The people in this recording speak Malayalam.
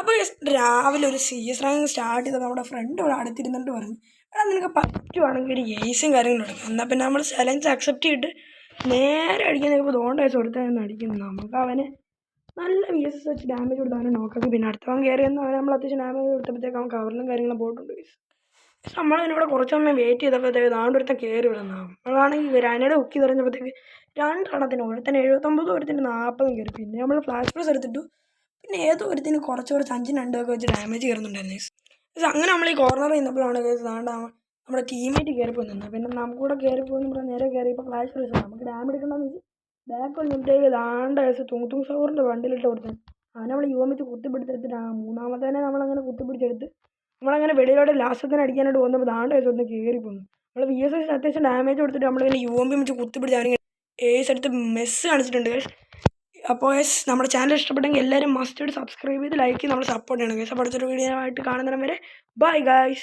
അപ്പോൾ രാവിലെ ഒരു CS റാങ്ക് സ്റ്റാർട്ട് ചെയ്തപ്പോൾ നമ്മുടെ ഫ്രണ്ട് ഇവിടെ അടുത്തിരുന്നിട്ട് പറഞ്ഞു, എടാ നിനക്ക് പറ്റുവാണെങ്കിൽ ഒരു ഏസും കാര്യങ്ങളും എടുക്കും. എന്നാൽ പിന്നെ നമ്മൾ ചലഞ്ച് അക്സെപ്റ്റ് ചെയ്തിട്ട് നേരെ അടിക്കുന്നപ്പോൾ തോണ്ടേഴ്സ് കൊടുത്താൽ അടിക്കുന്നു. നമുക്ക് അവന് നല്ല VSS വെച്ച് ഡാമേജ് കൊടുത്ത് അവനെ നോക്കി. പിന്നെ അടുത്തവൻ കയറിയെന്ന് അവനെ നമ്മൾ അത്യാവശ്യം ഡാമേജ് കൊടുത്തപ്പോഴത്തേക്ക് അവൻ കവറിലും കാര്യങ്ങളും പോയിട്ടുണ്ട്. നമ്മളിവിടെ കുറച്ച് സമയം വെയിറ്റ് ചെയ്തപ്പോഴത്തേക്ക് താണ്ടൊരുത്തൻ കയറി വിടുന്ന നമ്മളാണെങ്കിൽ ഗ്രാനേഡ് ഹുക്കി തെറിഞ്ഞപ്പോഴത്തേക്ക് രണ്ടെണ്ണത്തിന് ഒരുത്തിന് 79 ഒരുത്തിന് 40 കയറി. പിന്നെ നമ്മൾ ഫ്ലാഷ് പ്രസ് എടുത്തിട്ടു. പിന്നെ ഏതോ ഒരുത്തിന് കുറച്ച് 5 2 വെച്ച് ഡാമേജ് കയറുന്നുണ്ടായിരുന്നു. അങ്ങനെ നമ്മൾ ഈ കോർണറിൽ നിന്നപ്പോഴാണ് താണ്ട നമ്മുടെ ടീമേറ്റ് കയറിപ്പോയി നിന്നത്. പിന്നെ നമുക്കൂടെ കയറിപ്പോയി നേരെ കയറിയപ്പോൾ ഫ്ലാഷ് പ്രസ് നമുക്ക് ഡാമേജ് എടുക്കണമെന്ന് വെച്ച് ബാക്ക് വന്നിട്ടേക്ക് താണ്ട തൂത്തും സൗറിൻ്റെ വണ്ടിയിലിട്ട് കൊടുത്തത്. അവനെ നമ്മൾ വെച്ച് കുത്തിപ്പിടിച്ചെടുത്തിട്ട് മൂന്നാമത്തേനെ നമ്മളങ്ങനെ കുത്തിപ്പിടിച്ചെടുത്ത് നമ്മളങ്ങനെ വെളിയിലോട്ട് ലാസ്റ്റത്തിന് അടിക്കാനായിട്ട് പോകുന്നപ്പോൾ താണ്ട ഒന്ന് കയറിപ്പോന്നു. നമ്മൾ VSS അത്യാവശ്യം ഡാമേജ് കൊടുത്തിട്ട് നമ്മളിങ്ങനെ വെച്ച് കുത്തിപ്പിടിച്ച് അവനെ ഏസ് എടുത്ത് മെസ്സ് കാണിച്ചിട്ടുണ്ട്. അപ്പോൾ നമ്മുടെ ചാനൽ ഇഷ്ടപ്പെട്ടെങ്കിൽ എല്ലാവരും മസ്റ്റായിട്ട് സബ്സ്ക്രൈബ് ചെയ്ത് ലൈക്ക് ചെയ്ത് നമ്മൾ സപ്പോർട്ട് ചെയ്യണം. അപ്പോൾ അടുത്തൊരു വീഡിയോ ആയിട്ട് കാണുന്നതിന് വരെ ബൈ ഗൈസ്.